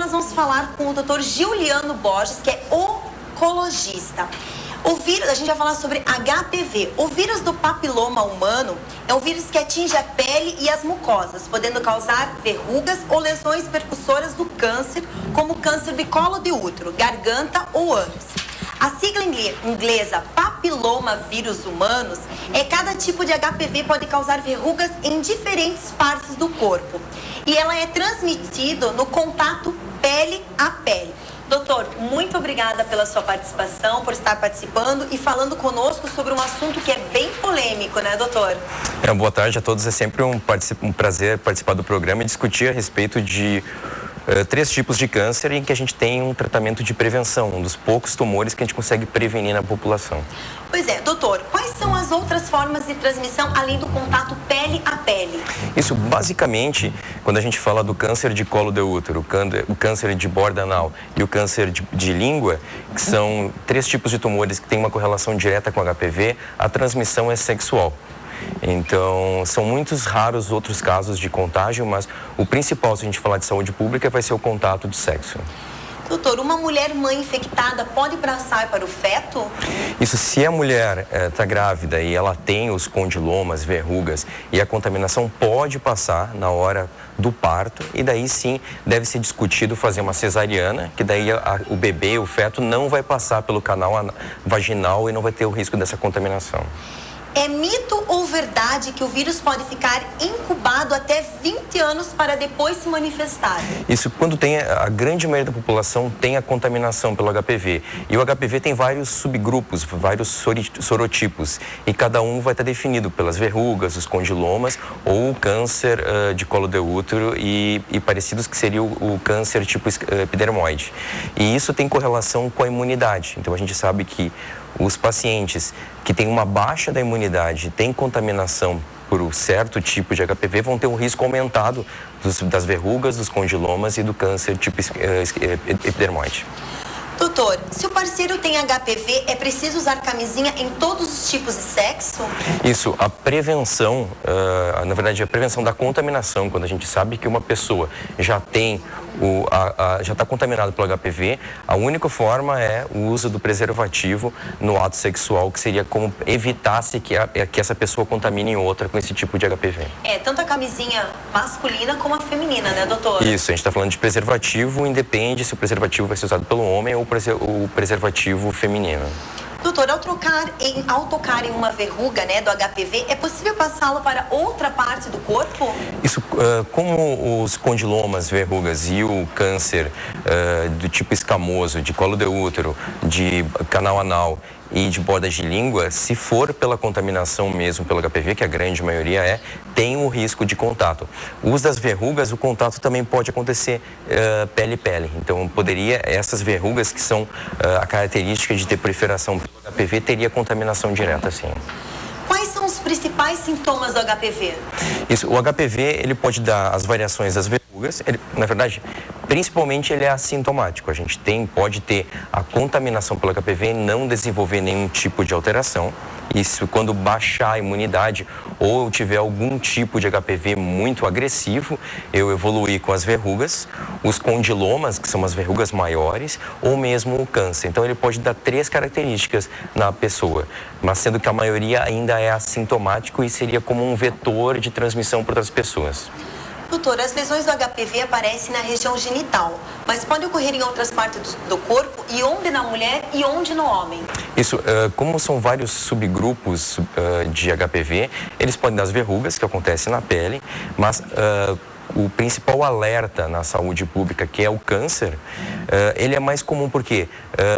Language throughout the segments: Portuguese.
nós vamos falar com o Dr. Giuliano Borges, que é oncologista. O vírus, a gente vai falar sobre HPV. O vírus do papiloma humano é um vírus que atinge a pele e as mucosas, podendo causar verrugas ou lesões percussoras do câncer, como câncer de colo de útero, garganta ou ânus. A sigla inglesa papilomavírus humanos é cada tipo de HPV pode causar verrugas em diferentes partes do corpo. E ela é transmitida no contato pele a pele. Doutor, muito obrigada pela sua participação, por estar participando e falando conosco sobre um assunto que é bem polêmico, né, doutor? Boa tarde a todos. É sempre um prazer participar do programa e discutir a respeito de 3 tipos de câncer em que a gente tem um tratamento de prevenção, um dos poucos tumores que a gente consegue prevenir na população. Pois é, doutor, quais são as outras formas de transmissão além do contato pele a pele? Isso, basicamente, quando a gente fala do câncer de colo de útero, o câncer de borda anal e o câncer de língua, que são 3 tipos de tumores que têm uma correlação direta com HPV, a transmissão é sexual. Então, são muitos raros outros casos de contágio, mas o principal, se a gente falar de saúde pública, vai ser o contato de sexo. Doutor, uma mulher mãe infectada pode passar para o feto? Isso, se a mulher está grávida e ela tem os condilomas, verrugas, e a contaminação pode passar na hora do parto, e daí sim deve ser discutido fazer uma cesariana, que daí o bebê, o feto, não vai passar pelo canal vaginal e não vai ter o risco dessa contaminação. É mito ou verdade que o vírus pode ficar incubado até 20 anos para depois se manifestar? Isso, quando tem a grande maioria da população tem a contaminação pelo HPV. E o HPV tem vários subgrupos, vários sorotipos. E cada um vai estar definido pelas verrugas, os condilomas ou o câncer de colo de útero e parecidos que seria o câncer tipo epidermoide. E isso tem correlação com a imunidade. Então a gente sabe que os pacientes que têm uma baixa da imunidade, têm contaminação por um certo tipo de HPV, vão ter um risco aumentado das verrugas, dos condilomas e do câncer tipo epidermoide. Doutor, se o parceiro tem HPV, é preciso usar camisinha em todos os tipos de sexo? Isso, a prevenção, na verdade, a prevenção da contaminação, quando a gente sabe que uma pessoa já tem já está contaminada pelo HPV, a única forma é o uso do preservativo no ato sexual, que seria como evitar-se que essa pessoa contamine outra com esse tipo de HPV. Tanto a camisinha masculina como a feminina, né, doutor? Isso, a gente está falando de preservativo, independe se o preservativo vai ser usado pelo homem ou o preservativo feminino. Doutor, ao tocar em uma verruga, né, do HPV, é possível passá-lo para outra parte do corpo? Isso, como os condilomas, verrugas e o câncer do tipo escamoso, de colo de útero, de canal anal e de bordas de língua, se for pela contaminação mesmo pelo HPV, que a grande maioria tem o risco de contato. O uso das verrugas, o contato também pode acontecer pele-pele. Então, essas verrugas que são a característica de ter proliferação pelo HPV, teria contaminação direta, sim. Quais são os principais sintomas do HPV? Isso, o HPV, ele pode dar as variações das verrugas, na verdade, principalmente ele é assintomático. A gente pode ter a contaminação pelo HPV e não desenvolver nenhum tipo de alteração. Isso quando baixar a imunidade ou eu tiver algum tipo de HPV muito agressivo, eu evoluir com as verrugas, os condilomas, que são as verrugas maiores, ou mesmo o câncer. Então ele pode dar 3 características na pessoa, mas sendo que a maioria ainda é assintomático e seria como um vetor de transmissão para outras pessoas. Doutor, as lesões do HPV aparecem na região genital, mas pode ocorrer em outras partes do corpo, e onde na mulher e onde no homem? Isso, como são vários subgrupos de HPV, eles podem dar as verrugas, que acontecem na pele, mas o principal alerta na saúde pública, que é o câncer, ele é mais comum porque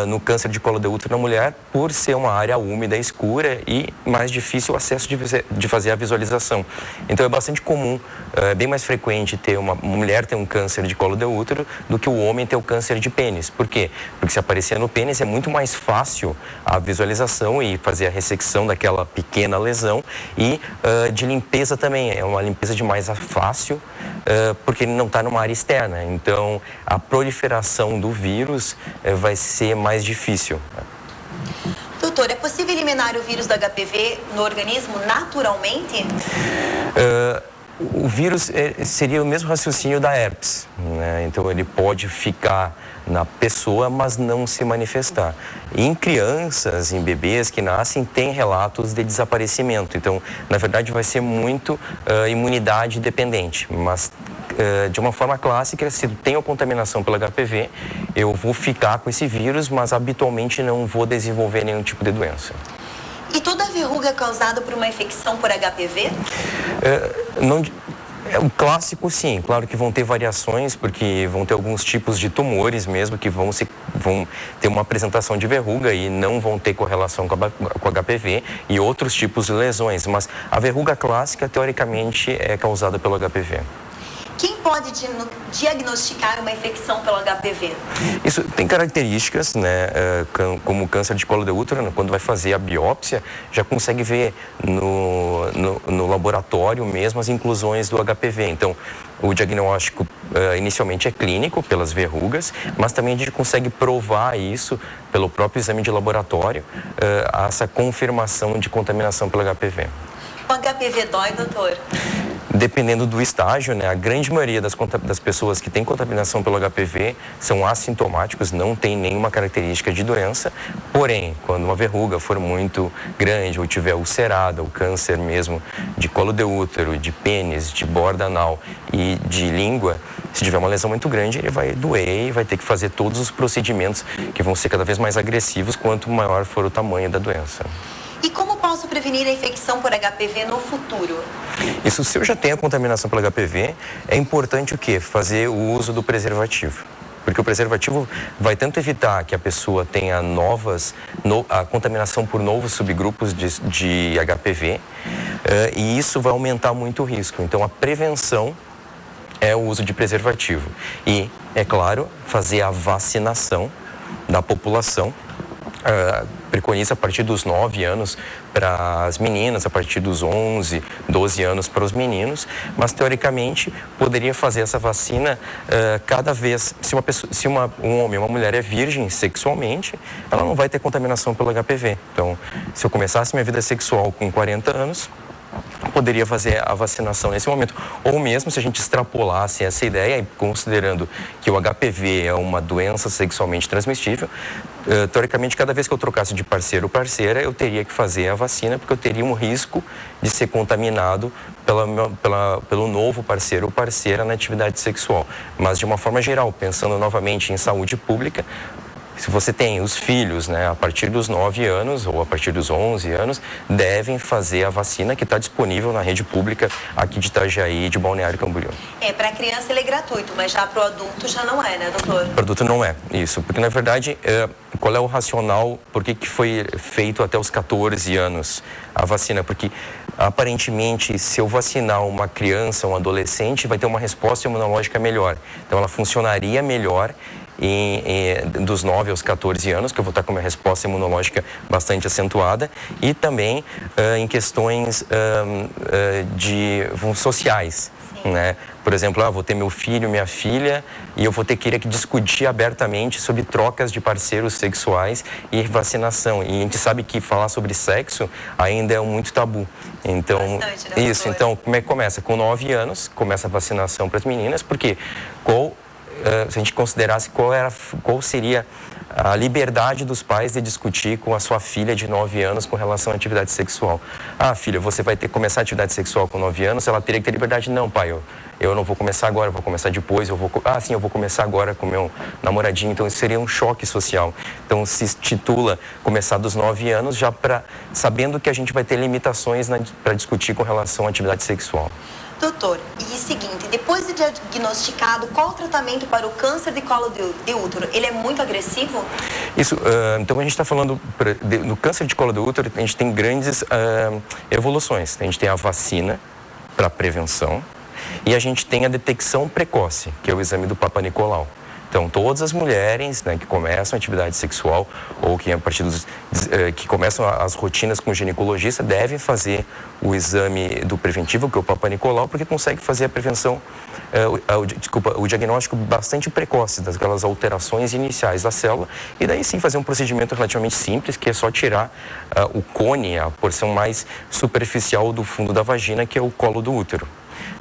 no câncer de colo de útero na mulher, por ser uma área úmida, escura e mais difícil o acesso de fazer a visualização. Então é bastante comum, é bem mais frequente ter uma mulher ter um câncer de colo de útero do que o homem ter o câncer de pênis. Por quê? Porque se aparecer no pênis é muito mais fácil a visualização e fazer a ressecção daquela pequena lesão e de limpeza também, é uma limpeza de mais fácil, porque ele não está numa área externa. Então, a proliferação do vírus vai ser mais difícil. Doutor, é possível eliminar o vírus do HPV no organismo naturalmente? O vírus seria o mesmo raciocínio da herpes, né? Então ele pode ficar na pessoa, mas não se manifestar. E em crianças, em bebês que nascem, tem relatos de desaparecimento. Então, na verdade, vai ser muito imunidade dependente. Mas, de uma forma clássica, se tenho contaminação pelo HPV, eu vou ficar com esse vírus, mas habitualmente não vou desenvolver nenhum tipo de doença. E toda verruga é causada por uma infecção por HPV? O clássico, sim. Claro que vão ter variações, porque vão ter alguns tipos de tumores mesmo que vão ter uma apresentação de verruga e não vão ter correlação com HPV e outros tipos de lesões. Mas a verruga clássica, teoricamente, é causada pelo HPV. Quem pode diagnosticar uma infecção pelo HPV? Isso tem características, né, como câncer de colo de útero, quando vai fazer a biópsia, já consegue ver no laboratório mesmo as inclusões do HPV. Então, o diagnóstico inicialmente é clínico, pelas verrugas, mas também a gente consegue provar isso pelo próprio exame de laboratório, essa confirmação de contaminação pelo HPV. O HPV dói, doutor? Dependendo do estágio, né, a grande maioria das pessoas que têm contaminação pelo HPV são assintomáticos, não tem nenhuma característica de doença. Porém, quando uma verruga for muito grande ou tiver ulcerada, o câncer mesmo de colo de útero, de pênis, de borda anal e de língua, se tiver uma lesão muito grande, ele vai doer e vai ter que fazer todos os procedimentos que vão ser cada vez mais agressivos quanto maior for o tamanho da doença. E como posso prevenir a infecção por HPV no futuro? Isso, se eu já tenho a contaminação pelo HPV, é importante o quê? Fazer o uso do preservativo. Porque o preservativo vai tanto evitar que a pessoa tenha a contaminação por novos subgrupos de HPV, e isso vai aumentar muito o risco. Então, a prevenção é o uso de preservativo. E, é claro, fazer a vacinação da população. Preconiza a partir dos 9 anos para as meninas, a partir dos 11, 12 anos para os meninos, mas teoricamente poderia fazer essa vacina cada vez, se um homem ou uma mulher é virgem sexualmente, ela não vai ter contaminação pelo HPV. Então, se eu começasse minha vida sexual com 40 anos, poderia fazer a vacinação nesse momento. Ou mesmo se a gente extrapolasse essa ideia, considerando que o HPV é uma doença sexualmente transmissível, teoricamente, cada vez que eu trocasse de parceiro ou parceira, eu teria que fazer a vacina, porque eu teria um risco de ser contaminado pelo novo parceiro ou parceira na atividade sexual. Mas, de uma forma geral, pensando novamente em saúde pública, se você tem os filhos, né, a partir dos 9 anos ou a partir dos 11 anos, devem fazer a vacina que está disponível na rede pública aqui de Itajaí e de Balneário Camboriú. Para a criança ele é gratuito, mas já para o adulto já não é, né, doutor? Para o adulto não é, isso. Porque, na verdade, qual é o racional, por que foi feito até os 14 anos a vacina? Porque, aparentemente, se eu vacinar uma criança, um adolescente, vai ter uma resposta imunológica melhor. Então, ela funcionaria melhor dos 9 aos 14 anos, que eu vou estar com uma resposta imunológica bastante acentuada, e também em questões sociais. Né? Por exemplo, vou ter meu filho, minha filha, e eu vou ter que discutir abertamente sobre trocas de parceiros sexuais e vacinação. E a gente sabe que falar sobre sexo ainda é muito tabu. Então, bastante, né, isso. Então, como é que começa? Com 9 anos, começa a vacinação para as meninas, porque se a gente considerasse qual seria a liberdade dos pais de discutir com a sua filha de 9 anos com relação à atividade sexual. Filha, você vai ter que começar a atividade sexual com 9 anos, ela teria que ter liberdade. Não, pai, eu não vou começar agora, eu vou começar depois, eu vou começar agora com meu namoradinho. Então, isso seria um choque social. Então, se estipula começar dos 9 anos, já sabendo que a gente vai ter limitações para discutir com relação à atividade sexual. Doutor, e seguinte, depois de diagnosticado, qual o tratamento para o câncer de colo de útero? Ele é muito agressivo? Isso, então a gente está falando do câncer de colo de útero, a gente tem grandes evoluções. A gente tem a vacina para prevenção e a gente tem a detecção precoce, que é o exame do Papa Nicolau. Então, todas as mulheres, né, que começam a atividade sexual ou que, que começam as rotinas com o ginecologista devem fazer o exame do preventivo, que é o Papa Nicolau, porque consegue fazer a prevenção, o diagnóstico bastante precoce daquelas alterações iniciais da célula e daí sim fazer um procedimento relativamente simples, que é só tirar o cone, a porção mais superficial do fundo da vagina, que é o colo do útero.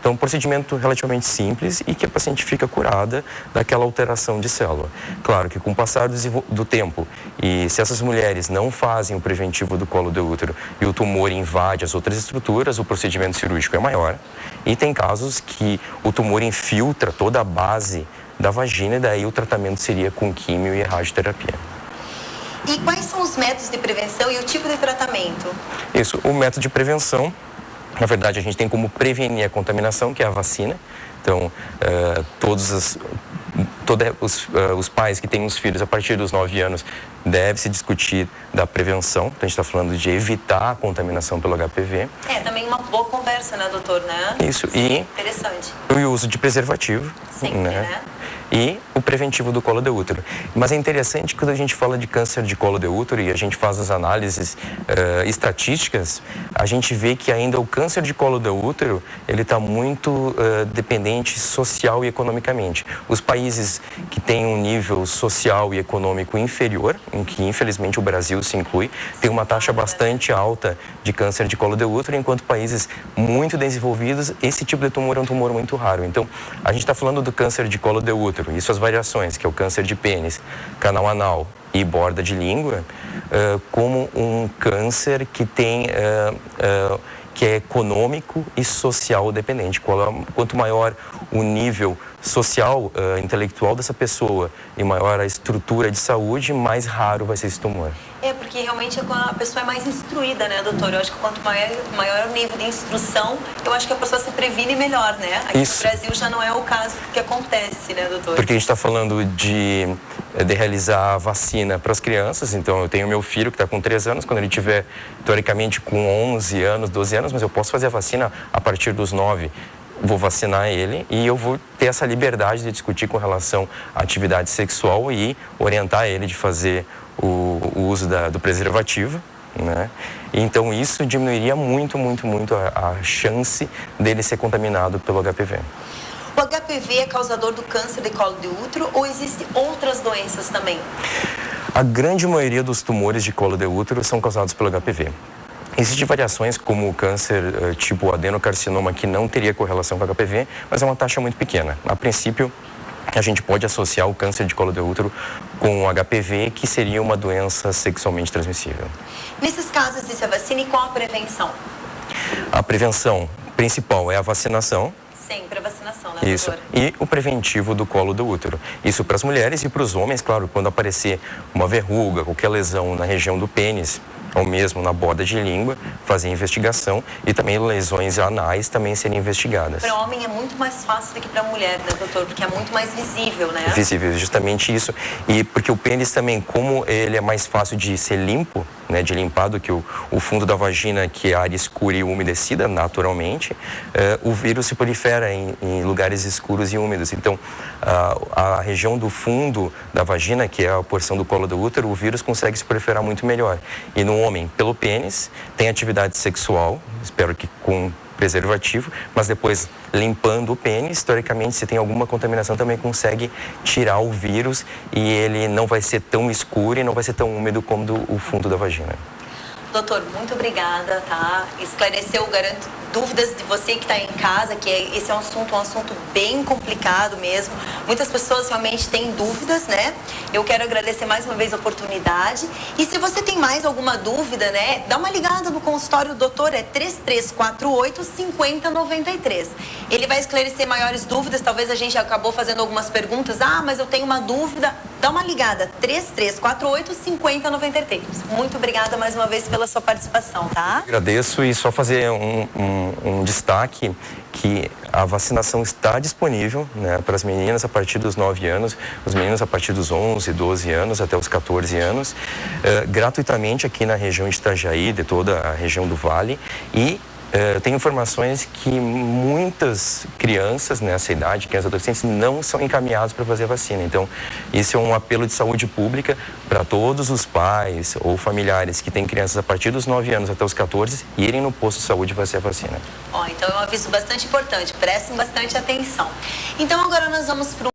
Então, um procedimento relativamente simples e que a paciente fica curada daquela alteração de célula. Claro que com o passar do tempo, e se essas mulheres não fazem o preventivo do colo do útero e o tumor invade as outras estruturas, o procedimento cirúrgico é maior. E tem casos que o tumor infiltra toda a base da vagina e daí o tratamento seria com químio e radioterapia. E quais são os métodos de prevenção e o tipo de tratamento? Isso, o método de prevenção, na verdade a gente tem como prevenir a contaminação, que é a vacina. Então, todos os pais que têm os filhos a partir dos 9 anos deve se discutir da prevenção. Então, a gente está falando de evitar a contaminação pelo HPV. É, também uma boa conversa, né, doutor, né? Isso, sim, interessante. E o uso de preservativo. Sempre, né? E o preventivo do colo de útero. Mas é interessante que quando a gente fala de câncer de colo de útero e a gente faz as análises estatísticas, a gente vê que ainda o câncer de colo de útero, ele está muito dependente social e economicamente. Os países que têm um nível social e econômico inferior, em que infelizmente o Brasil se inclui, tem uma taxa bastante alta de câncer de colo de útero, enquanto países muito desenvolvidos, esse tipo de tumor é um tumor muito raro. Então, a gente está falando do câncer de colo de útero e suas variações, que é o câncer de pênis, canal anal e borda de língua, como um câncer que tem que é econômico e social dependente. Quanto maior o nível social, intelectual dessa pessoa e maior a estrutura de saúde, mais raro vai ser esse tumor. É, porque realmente a pessoa é mais instruída, né, doutor? Eu acho que quanto maior o nível de instrução, eu acho que a pessoa se previne melhor, né? Aqui no Brasil já não é o caso que acontece, né, doutor? Porque a gente está falando de realizar a vacina para as crianças. Então, eu tenho meu filho que está com 3 anos, quando ele tiver, teoricamente, com 11 anos, 12 anos, mas eu posso fazer a vacina a partir dos 9. Vou vacinar ele e eu vou ter essa liberdade de discutir com relação à atividade sexual e orientar ele de fazer o uso do preservativo, né? Então isso diminuiria muito a chance dele ser contaminado pelo HPV. O HPV é causador do câncer de colo de útero ou existem outras doenças também? A grande maioria dos tumores de colo de útero são causados pelo HPV. Existem variações como o câncer tipo adenocarcinoma que não teria correlação com o HPV, mas é uma taxa muito pequena. A princípio, a gente pode associar o câncer de colo de útero com o HPV, que seria uma doença sexualmente transmissível. Nesses casos, existe a vacina e qual a prevenção? A prevenção principal é a vacinação. Sempre a vacinação, né, Isso. doutora? E o preventivo do colo do útero. Isso para as mulheres e para os homens, claro, quando aparecer uma verruga, qualquer lesão na região do pênis, ou mesmo na borda de língua, fazer investigação e também lesões anais também serem investigadas. Para o homem é muito mais fácil do que para a mulher, né, doutor? Porque é muito mais visível, né? Visível, justamente isso. E porque o pênis também, como ele é mais fácil de ser limpo, né, de limpar do que o fundo da vagina, que é a área escura e umedecida naturalmente, o vírus se prolifera em lugares escuros e úmidos. Então, a região do fundo da vagina, que é a porção do colo do útero, o vírus consegue se proliferar muito melhor. E no homem, pelo pênis, tem atividade sexual, espero que com preservativo, mas depois limpando o pênis, historicamente, se tem alguma contaminação, também consegue tirar o vírus e ele não vai ser tão escuro e não vai ser tão úmido como o fundo da vagina. Doutor, muito obrigada, tá? Esclareceu, garanto, dúvidas de você que está em casa, que esse é um assunto bem complicado mesmo. Muitas pessoas realmente têm dúvidas, né? Eu quero agradecer mais uma vez a oportunidade. E se você tem mais alguma dúvida, né? Dá uma ligada no consultório do doutor, é 3348-5093. Ele vai esclarecer maiores dúvidas, talvez a gente acabou fazendo algumas perguntas. Ah, mas eu tenho uma dúvida. Dá uma ligada, 3348-5093. Muito obrigada mais uma vez pela sua participação, tá? Agradeço e só fazer um destaque que a vacinação está disponível, né, para as meninas a partir dos 9 anos, os meninos a partir dos 11, 12 anos até os 14 anos, gratuitamente aqui na região de Itajaí, de toda a região do Vale, e tem informações que muitas crianças nessa idade, crianças e adolescentes, não são encaminhados para fazer a vacina. Então, isso é um apelo de saúde pública para todos os pais ou familiares que têm crianças a partir dos 9 anos até os 14 irem no posto de saúde fazer a vacina. Ó, então é um aviso bastante importante, prestem bastante atenção. Então agora nós vamos para